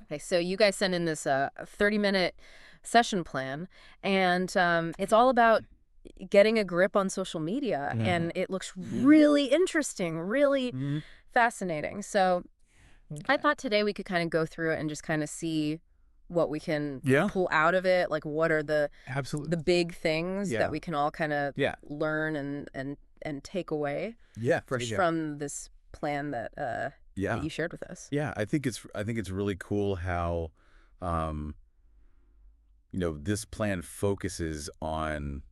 Okay, so you guys send in this 30-minute session plan, and it's all about getting a grip on social media, and it looks really interesting, really Mm-hmm. fascinating. So I Okay. thought today we could kind of go through it and just kind of see what we can Yeah, pull out of it. Like, what are the absolutely. big things that Yeah. we can all kind of Yeah. learn and take away Yeah, for just sure. from this plan that Yeah. you shared with us. Yeah, I think it's really cool how um this plan focuses on,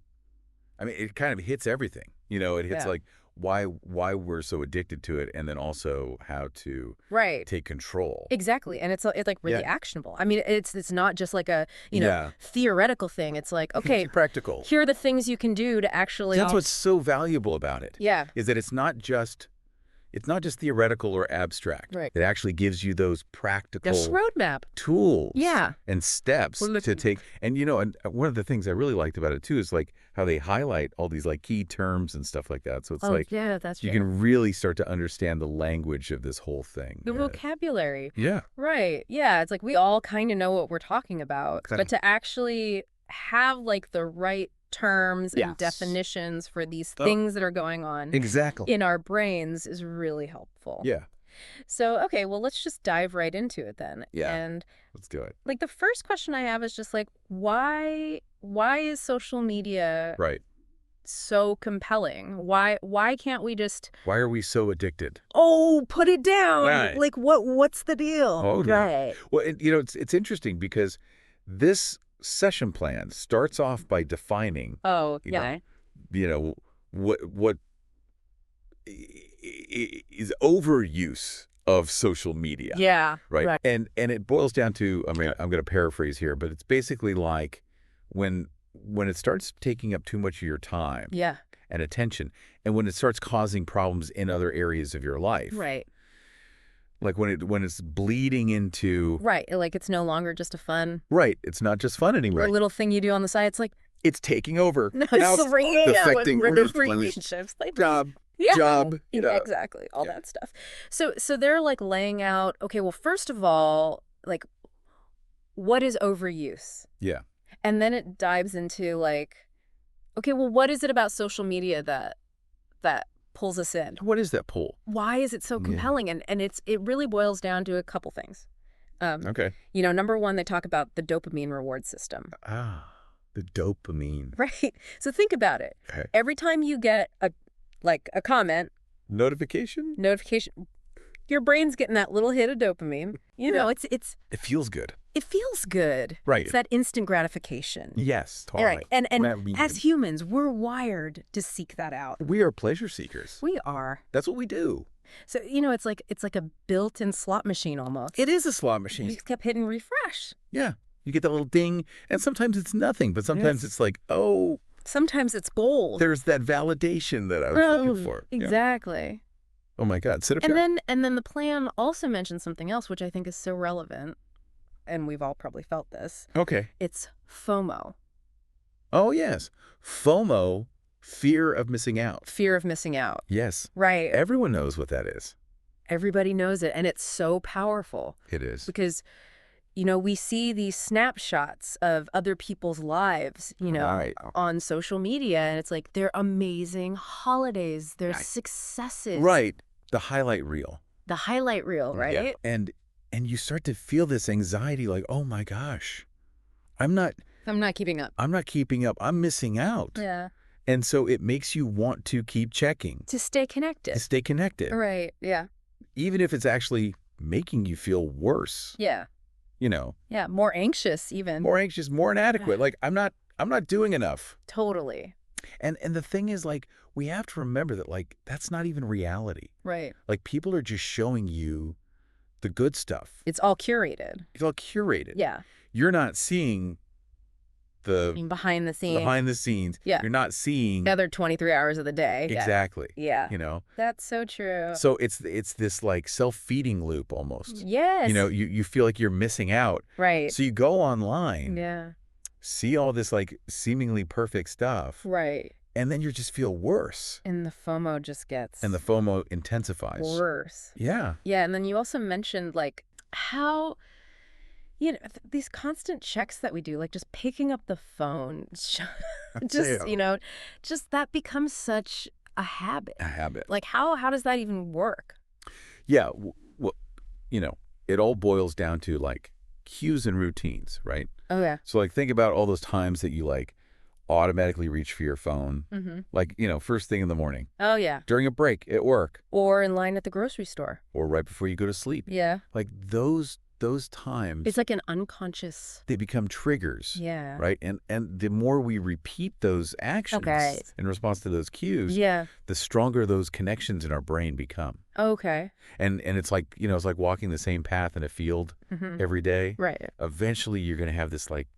I mean, it kind of hits everything. It hits Yeah. like why we're so addicted to it, and then also how to Right. take control. Exactly. And it's like really Yeah. actionable. I mean, it's not just like a, Yeah. theoretical thing. It's like, It's okay, practical. here are the things you can do to actually. That's what's so valuable about it. Yeah. Is that it's not just theoretical or abstract. Right. It actually gives you those practical Just roadmap. tools Yeah. and steps Well, to take. And and one of the things I really liked about it too is like how they highlight all these like key terms and stuff like that. So it's like Yeah, that's you true. can really start to understand the language of this whole thing. The vocabulary. Yeah. Right. Yeah. It's like we all kind of know what we're talking about, but to actually have like the right terms and Yes. definitions for these Oh. things that are going on Exactly. in our brains is really helpful. Yeah. So, okay, well, let's just dive right into it then. Yeah. And Let's do it. like the first question I have is just like, why is social media Right. so compelling? Why can't we just Why are we so addicted? put it down? Right. Like what's the deal? Oh, no. Right. Well, it's interesting because this session plan starts off by defining, Oh, you know, yeah. what is overuse of social media. Yeah. Right. Right. And it boils down to, I mean, I'm going to paraphrase here, but it's basically like when it starts taking up too much of your time Yeah. and attention, and when it starts causing problems in other areas of your life. Right. Like when it's bleeding into. Right. Like it's no longer just a fun Right. It's not just fun anymore. little thing you do on the side. It's like, It's taking over. no, Now it's ringing out with affecting relationships. Like, job. yeah. Job, Yeah, exactly. All Yeah. that stuff. So they're like laying out, okay, well, first of all, like, what is overuse? Yeah. And then it dives into like, okay, well, what is it about social media that pulls us in? What is that pull? Why is it so Yeah. compelling? And it really boils down to a couple things. Okay. Number one, they talk about the dopamine reward system. The dopamine. Right. So think about it. Okay. Every time you get a comment, Notification? notification, your brain's getting that little hit of dopamine. It feels good. It feels good. Right. It's that instant gratification. Yes, All totally. right. And That means- as humans, we're wired to seek that out. we are pleasure seekers. We are. That's what we do. So, it's like a built-in slot machine almost. It is a slot We machine. just kept hitting refresh. Yeah. You get that little ding, and sometimes it's nothing, but sometimes Yes. it's like, oh, Sometimes it's gold. there's that validation that I was looking for. Yeah. Exactly. Oh my God, sit up And here. then the plan also mentions something else, which I think is so relevant, and we've all probably felt this. Okay. It's FOMO, Oh yes, FOMO, fear of missing out. fear of missing out. Yes, Right. everyone knows what that is. Everybody knows it, and it's so powerful It is. because, we see these snapshots of other people's lives, Right. on social media, and it's like their amazing holidays, their Right. successes. Right. The highlight reel. The highlight reel, right? Yeah. And you start to feel this anxiety, like, oh my gosh, I'm not I'm not keeping up. keeping up. I'm missing out. Yeah. And so it makes you want to keep checking, To stay connected. to stay connected, Right. Yeah. even if it's actually making you feel worse. Yeah. Yeah. More anxious even. More anxious, more inadequate. Like I'm not doing enough. Totally. And the thing is, like, we have to remember that, like, that's not even reality. Right. Like, people are just showing you the good stuff. It's all curated. It's all curated. Yeah. You're not seeing the Behind the scenes. behind the scenes. Yeah. You're not seeing The other 23 hours of the day. Yeah. exactly. Yeah. That's so true. So it's this like self-feeding loop almost. Yes. You feel like you're missing out. Right. So you go online, Yeah. see all this like seemingly perfect stuff, Right. and then you just feel worse. And the FOMO just gets And the FOMO intensifies. worse. Yeah. Yeah. And then you also mentioned like how These constant checks that we do, like just picking up the phone, just, Yeah. just that becomes such a habit. A habit. Like how does that even work? Yeah. Well, you know, it all boils down to like cues and routines, right? Oh, yeah. So like think about all those times that you like automatically reach for your phone, Mm-hmm. like, first thing in the morning, Oh, yeah. during a break at work, Or in line at the grocery store. or right before you go to sleep. Yeah. Like those times, It's like an unconscious. they become triggers, Yeah. right? And the more we repeat those actions Okay. in response to those cues, Yeah. the stronger those connections in our brain become. Okay. And it's like, it's like walking the same path in a field Mm-hmm. every day. Right. Eventually you're going to have this like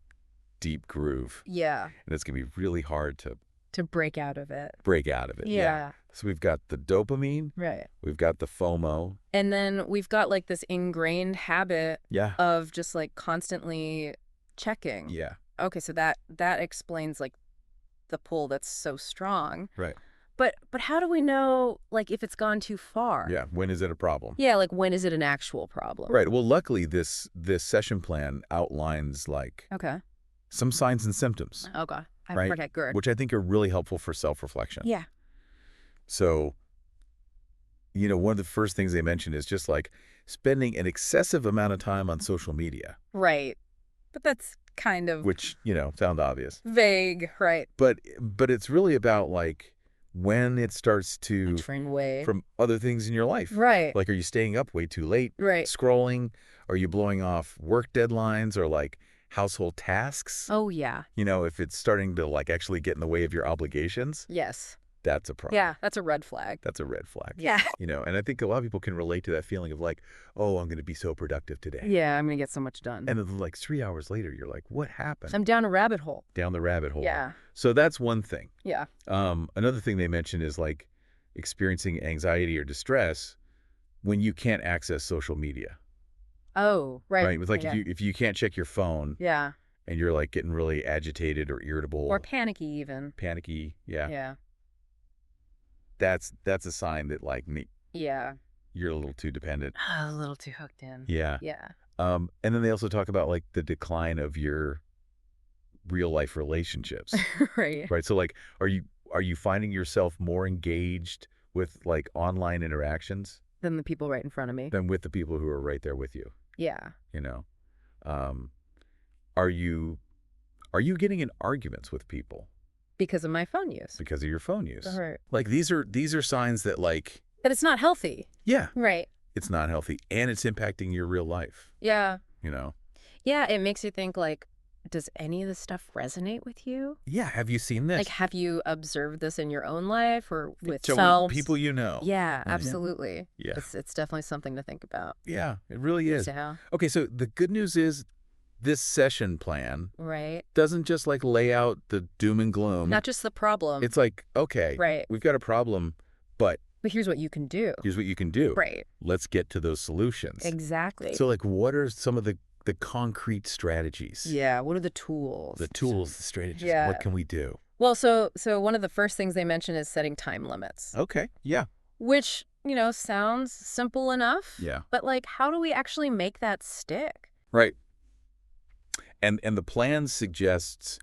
deep groove, Yeah. and it's going to be really hard to To break out of it. break out of it. Yeah. So we've got the dopamine, Right. we've got the FOMO. And then we've got like this ingrained habit Yeah. of just like constantly checking. Yeah. Okay, so that explains like the pull that's so strong. Right. But how do we know like if it's gone too far? Yeah. When is it a problem? Yeah, like when is it an actual problem? Right. Well, luckily this session plan outlines like Okay. some signs and symptoms, Okay. right? Okay, good. Which I think are really helpful for self-reflection. Yeah. So, one of the first things they mention is just like spending an excessive amount of time on social media, Right. But that's kind of which, sound obvious. vague, right? But it's really about like when it starts to Train way. from other things in your life. Right. Like, are you staying up way too late? Right. Scrolling? Are you blowing off work deadlines or like household tasks? Oh, yeah. If it's starting to like actually get in the way of your obligations, Yes. that's a problem. Yeah, that's a red flag. That's a red flag. Yeah. And I think a lot of people can relate to that feeling of like, oh, I'm going to be so productive today. Yeah, I'm going to get so much done. And then like 3 hours later, you're like, what happened? I'm down a rabbit hole. Down the rabbit hole. Yeah. So that's one thing. Yeah. Another thing they mention is like experiencing anxiety or distress when you can't access social media. Oh, right. Right. With like Yeah. if you can't check your phone Yeah. and you're like getting really agitated or irritable, Or panicky even. panicky, yeah, Yeah. that's a sign that like Yeah. you're a little too dependent. A little too hooked in. Yeah. Yeah. And then they also talk about like the decline of your real life relationships. Right. Right. So like, are you finding yourself more engaged with like online interactions Than the people right in front of me. than with the people who are right there with you? Yeah. Are you getting in arguments with people Because of my phone use. because of your phone use? Right. Like these are signs that like, That it's not healthy. yeah, Right. it's not healthy and it's impacting your real life. Yeah. Yeah. It makes you think like, does any of this stuff resonate with you? Yeah. Have you seen this? Like, have you observed this in your own life or with So selves? people you know. Yeah, absolutely. Yeah. It's definitely something to think about. Yeah, it really is. Yeah. Okay, so the good news is this session plan Right. doesn't just like lay out the doom and gloom. Not just the problem. It's like, okay, Right. we've got a problem, but But here's what you can do. here's what you can do. Right. Let's get to those solutions. Exactly. So like, what are some of the concrete strategies? Yeah. What are the tools? The tools, the strategies. Yeah. What can we do? Well, so one of the first things they mention is setting time limits, Okay, yeah. which, sounds simple enough. Yeah. But like, how do we actually make that stick? Right. And the plan suggests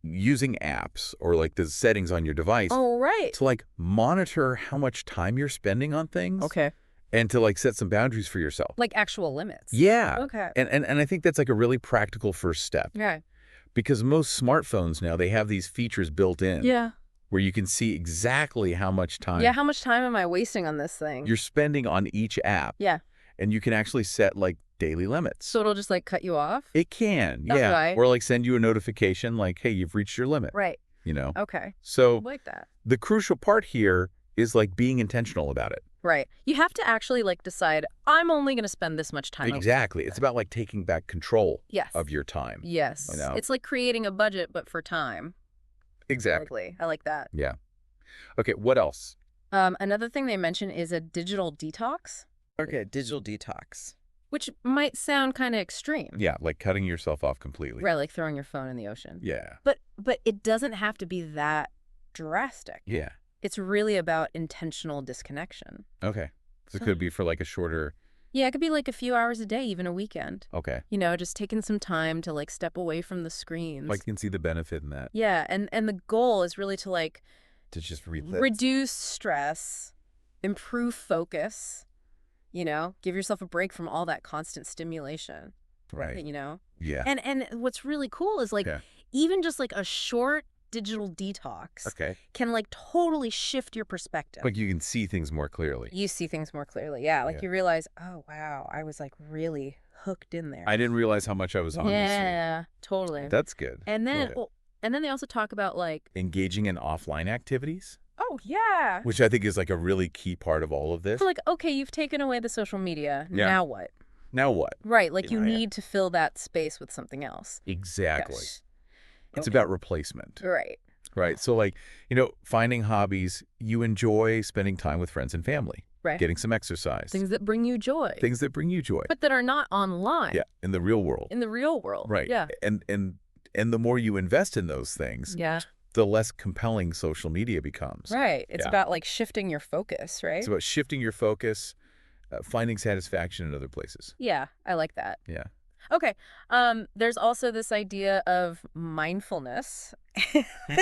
using apps or like the settings on your device Oh, right. to like monitor how much time you're spending on things. Okay. And to like set some boundaries for yourself. Like actual limits. Yeah. Okay. And I think that's like a really practical first step. Yeah. Because most smartphones now, they have these features built in Yeah. where you can see exactly how much time Yeah. How much time am I wasting on this thing? you're spending on each app. Yeah. And you can actually set like daily limits. So it'll just like cut you off? It can, That's yeah. right. Or like send you a notification like, hey, you've reached your limit. Right. Okay. I So like that. the crucial part here is like being intentional about it. Right. You have to actually like decide, I'm only going to spend this much time. Exactly. It's about like taking back control Yes. of your time. Yes. It's like creating a budget, but for time. Exactly. I like that. Yeah. Okay, what else? Another thing they mention is a digital detox, Okay, digital detox. which might sound kind of extreme. Yeah, like cutting yourself off completely. Right, like throwing your phone in the ocean. Yeah. But it doesn't have to be that drastic. Yeah. It's really about intentional disconnection. Okay. So it could be for like a shorter Yeah, it could be like a few hours a day, even a weekend. Okay. You know, just taking some time to like step away from the screens. I can see the benefit in that. Yeah, and the goal is really to like To just reduce stress, improve focus, you know, give yourself a break from all that constant stimulation. Right. You know? Yeah. And what's really cool is like even just like a short digital detox can like totally shift your perspective. Like you can see things more clearly. You see things more clearly. Yeah, like you realize, oh wow, I was like really hooked in there. I didn't realize how much I was on this thing. Yeah, totally. That's good. And then and then they also talk about like engaging in offline activities. Oh, yeah. Which I think is like a really key part of all of this. So like, okay, you've taken away the social media. Yeah. Now what? Now what? Right, like you need to fill that space with something else. Exactly. Gosh. It's about replacement. Right. Right. So like, you know, finding hobbies, you enjoy spending time with friends and family. Right. Getting some exercise. Things that bring you joy. Things that bring you joy. But that are not online. Yeah, in the real world. In the real world. Right. Yeah. And the more you invest in those things, the less compelling social media becomes. Right. It's about like shifting your focus, right? It's about shifting your focus, finding satisfaction in other places. Yeah, I like that. Yeah. Okay. There's also this idea of mindfulness,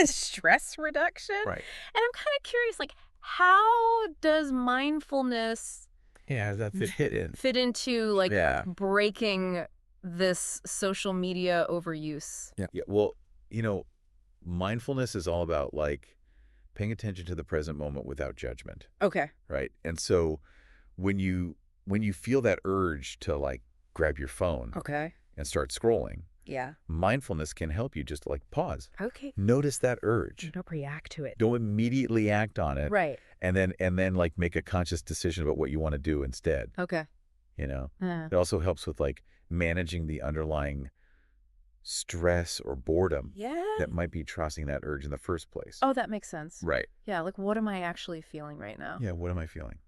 stress reduction. Right. And I'm kind of curious, like, how does mindfulness that fit into like breaking this social media overuse? Yeah. Well, you know, mindfulness is all about like paying attention to the present moment without judgment. Okay. Right. And so when you feel that urge to like grab your phone and start scrolling, mindfulness can help you just like pause. Okay. Notice that urge. Don't react to it. Don't immediately act on it. Right. And then like make a conscious decision about what you want to do instead. Okay. You know, it also helps with like managing the underlying stress or boredom that might be causing that urge in the first place. Oh, that makes sense. Right. Yeah, like what am I actually feeling right now? Yeah, what am I feeling?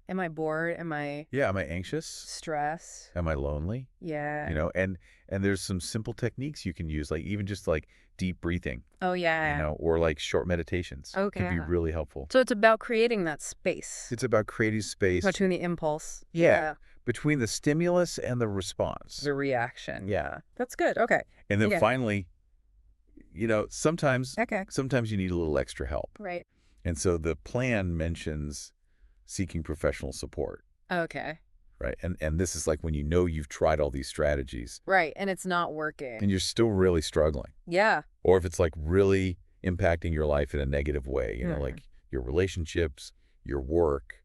Am I bored? Am I am I anxious? Stressed? Am I lonely? Yeah. You know, and there's some simple techniques you can use, like even just like deep breathing. Oh, yeah. You know, or like short meditations. Okay. Could be really helpful. So it's about creating that space. It's about creating space. Between the impulse. Yeah. Between the stimulus and the response. The reaction. Yeah. That's good. Okay. And then finally, you know, sometimes you need a little extra help. Right. And so the plan mentions seeking professional support. Okay. Right. And this is like when you know you've tried all these strategies. Right. And it's not working. And you're still really struggling. Yeah. Or if it's like really impacting your life in a negative way, you know, like your relationships, your work,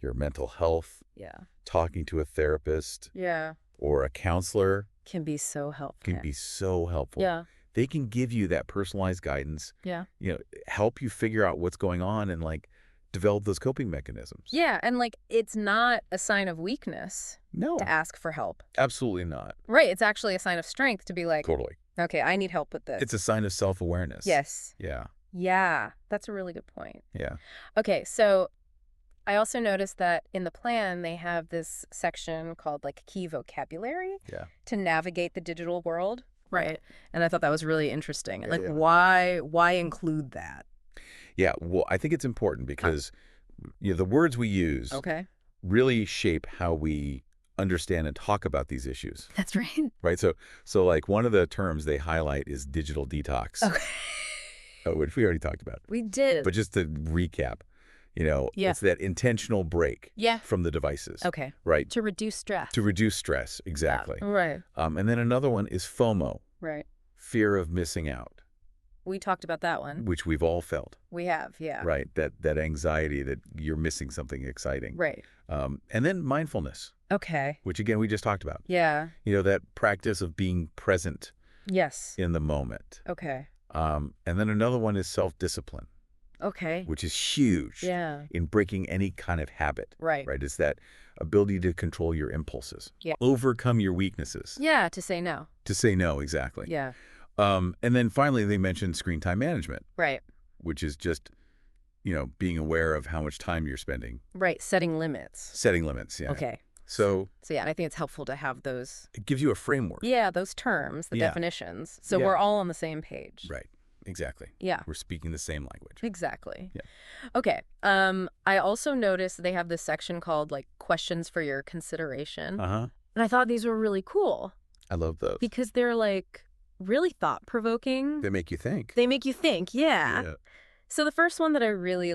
your mental health. Yeah. Talking to a therapist. Yeah. Or a counselor. Can be so helpful. Can be so helpful. Yeah. They can give you that personalized guidance. Yeah. You know, help you figure out what's going on and like develop those coping mechanisms. Yeah, and like it's not a sign of weakness to ask for help. Absolutely not. Right, it's actually a sign of strength to be like, totally. Okay, I need help with this. It's a sign of self-awareness. Yes. Yeah. Yeah, that's a really good point. Yeah. Okay, so I also noticed that in the plan they have this section called like key vocabulary to navigate the digital world. Right. And I thought that was really interesting. Like why include that? Yeah, well, I think it's important because you know, the words we use really shape how we understand and talk about these issues. That's right. Right. So like one of the terms they highlight is digital detox. Okay. Which we already talked about. We did. But just to recap, you know, it's that intentional break from the devices. Okay. Right. To reduce stress. To reduce stress. Exactly. Right. And then another one is FOMO. Right. Fear of missing out. We talked about that one. Which we've all felt. We have, yeah. Right. That anxiety that you're missing something exciting. Right. And then mindfulness. Okay. Which, again, we just talked about. Yeah. You know, that practice of being present. Yes. In the moment. Okay. And then another one is self-discipline. Okay. Which is huge. Yeah. In breaking any kind of habit. Right. Right. It's that ability to control your impulses. Yeah. Overcome your weaknesses. Yeah, to say no. To say no, exactly. Yeah. And then finally, they mentioned screen time management. Right. Which is just, you know, being aware of how much time you're spending. Right. Setting limits. Setting limits, yeah. Okay. So yeah, and I think it's helpful to have those. It gives you a framework. Yeah, those terms, the definitions. So we're all on the same page. Right. Exactly. Yeah. We're speaking the same language. Exactly. Yeah. Okay. I also noticed they have this section called like questions for your consideration. Uh-huh. And I thought these were really cool I love those. because they're like really thought-provoking. They make you think. They make you think, yeah. Yeah. So the first one that I really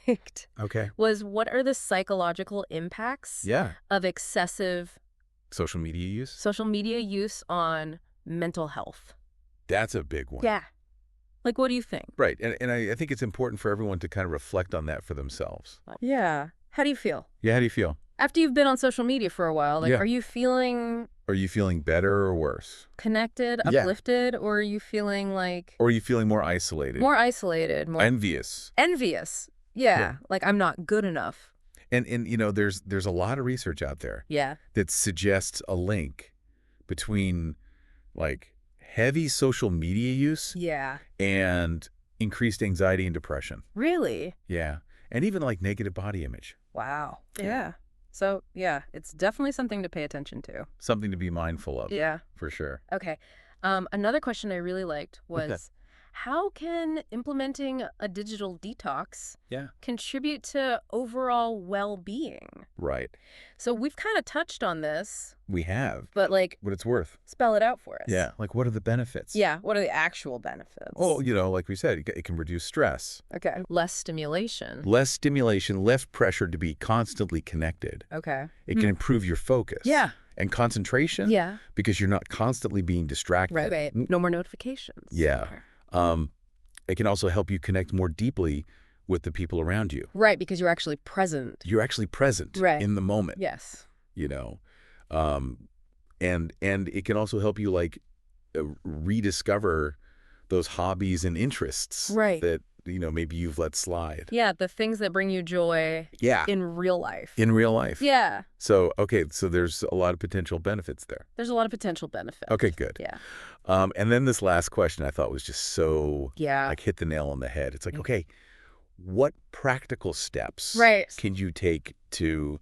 liked Okay. was, what are the psychological impacts Yeah. of excessive Social media use? social media use on mental health? That's a big one. Yeah. Like, what do you think? Right. And I think it's important for everyone to kind of reflect on that for themselves. Yeah. How do you feel? Yeah, how do you feel? After you've been on social media for a while, like, Yeah. are you feeling Are you feeling better or worse? connected, Yeah. uplifted, or are you feeling like Or are you feeling more isolated? more isolated, more envious? envious? Yeah. Yeah. Like, I'm not good enough. And you know, there's a lot of research out there Yeah. that suggests a link between like heavy social media use Yeah. and increased anxiety and depression. Really? Yeah. And even like negative body image. Wow. Yeah. So, yeah, it's definitely something to pay attention to. Something to be mindful of. Yeah. For sure. Okay. Another question I really liked Okay. was, how can implementing a digital detox Yeah. contribute to overall well-being? Right. So we've kind of touched on this, We have. but like, What it's worth. spell it out for us. Yeah. Like what are the benefits? Yeah. What are the actual benefits? Oh, you know, like we said, it can reduce stress. Okay. Less stimulation. Less stimulation, less pressure to be constantly connected. Okay. It can improve your focus. Yeah. And concentration. Yeah. Because you're not constantly being distracted. Right. No more notifications. Yeah. It can also help you connect more deeply with the people around you. Right, because you're actually present. You're actually present in the moment. Yes. You know, and it can also help you like rediscover those hobbies and interests that, you know, maybe you've let slide. Yeah, the things that bring you joy in real life. In real life. Yeah. So, okay, so there's a lot of potential benefits there. There's a lot of potential benefits. Okay, good. Yeah. And then this last question I thought was just so, Yeah. like, hit the nail on the head. It's like, okay, what practical steps can you take to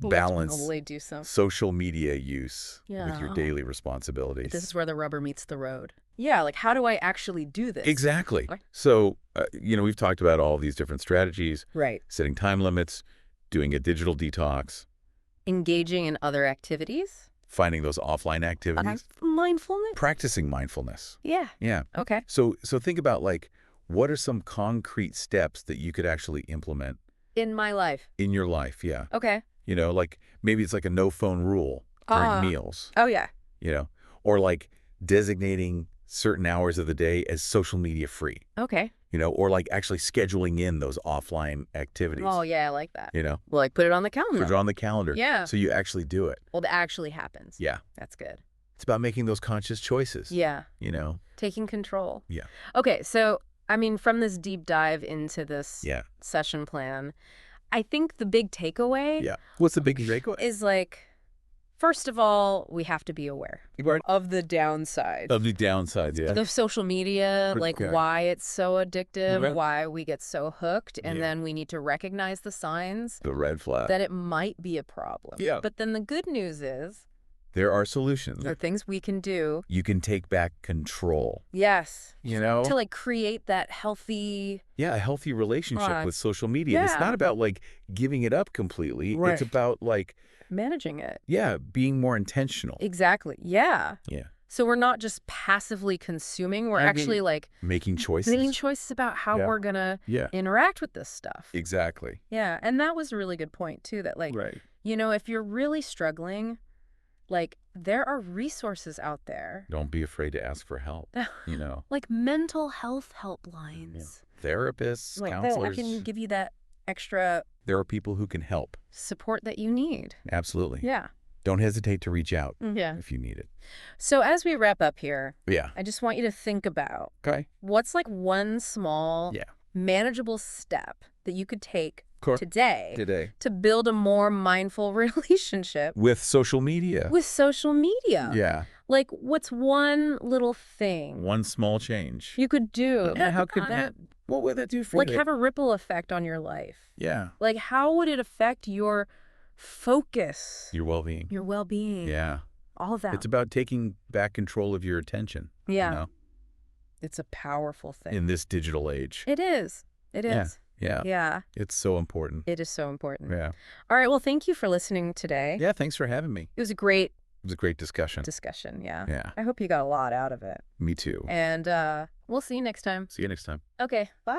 balance probably do some social media use with your Yeah. daily responsibilities? This is where the rubber meets the road. Yeah, like, how do I actually do this? Exactly. Right. So, you know, we've talked about all these different strategies, Right. setting time limits, doing a digital detox, Engaging in other activities. finding those offline activities, Mindfulness. practicing mindfulness. Yeah. Yeah. Okay. So think about like, what are some concrete steps that you could actually implement In my life. in your life? Yeah. Okay. You know, like maybe it's like a no phone rule during meals, Oh, yeah. you know, or like designating certain hours of the day as social media free, Okay. you know, or like actually scheduling in those offline activities. Oh, yeah, I like that. You know, Well, like, put it on the calendar. put it on the calendar. Yeah. So you actually do it. Well, that actually happens. Yeah. That's good. It's about making those conscious choices. Yeah. You know? Taking control. Yeah. Okay, so, I mean, from this deep dive into this Yeah. session plan, I think the big takeaway Yeah. What's the big takeaway? is like, first of all, we have to be aware of the downsides. Of the downsides, yeah. The social media, like Okay. why it's so addictive, Right. why we get so hooked, and Yeah. then we need to recognize the signs The red flag. that it might be a problem. Yeah. But then the good news is There are solutions. there are things we can do. You can take back control. Yes. You know? To like create that healthy. Yeah, a healthy relationship Right. with social media. It's Yeah. not about like giving it up completely. Right. It's about like, Managing it. yeah, being more intentional. Exactly. Yeah. Yeah. So we're not just passively consuming. We're actually like Making choices. making choices about how Yeah. we're going to Yeah. interact with this stuff. Exactly. Yeah. And that was a really good point, too, that like, Right. you know, if you're really struggling, like there are resources out there. Don't be afraid to ask for help. You know, Like mental health helplines. therapists, Like that counselors. can give you that extra There are people who can help. support that you need. Absolutely. Yeah. Don't hesitate to reach out Yeah. if you need it. So as we wrap up here, Yeah. I just want you to think about Okay. what's like one small, Yeah. manageable step that you could take Cool. today Today. to build a more mindful relationship With social media. with social media. Yeah. Like, what's one little thing One small change. you could do? Yeah, how could that, what would that do for Like, you? have a ripple effect on your life. Yeah. Like, how would it affect your focus, Your well-being. your well-being, Yeah. all of that? It's about taking back control of your attention. Yeah. You know? It's a powerful thing. in this digital age. It is. It is. Yeah. Yeah. It's so important. It is so important. Yeah. All right. Well, thank you for listening today. Yeah, thanks for having me. It was a great discussion. Yeah. Yeah. I hope you got a lot out of it. Me too. And we'll see you next time. See you next time. Okay. Bye.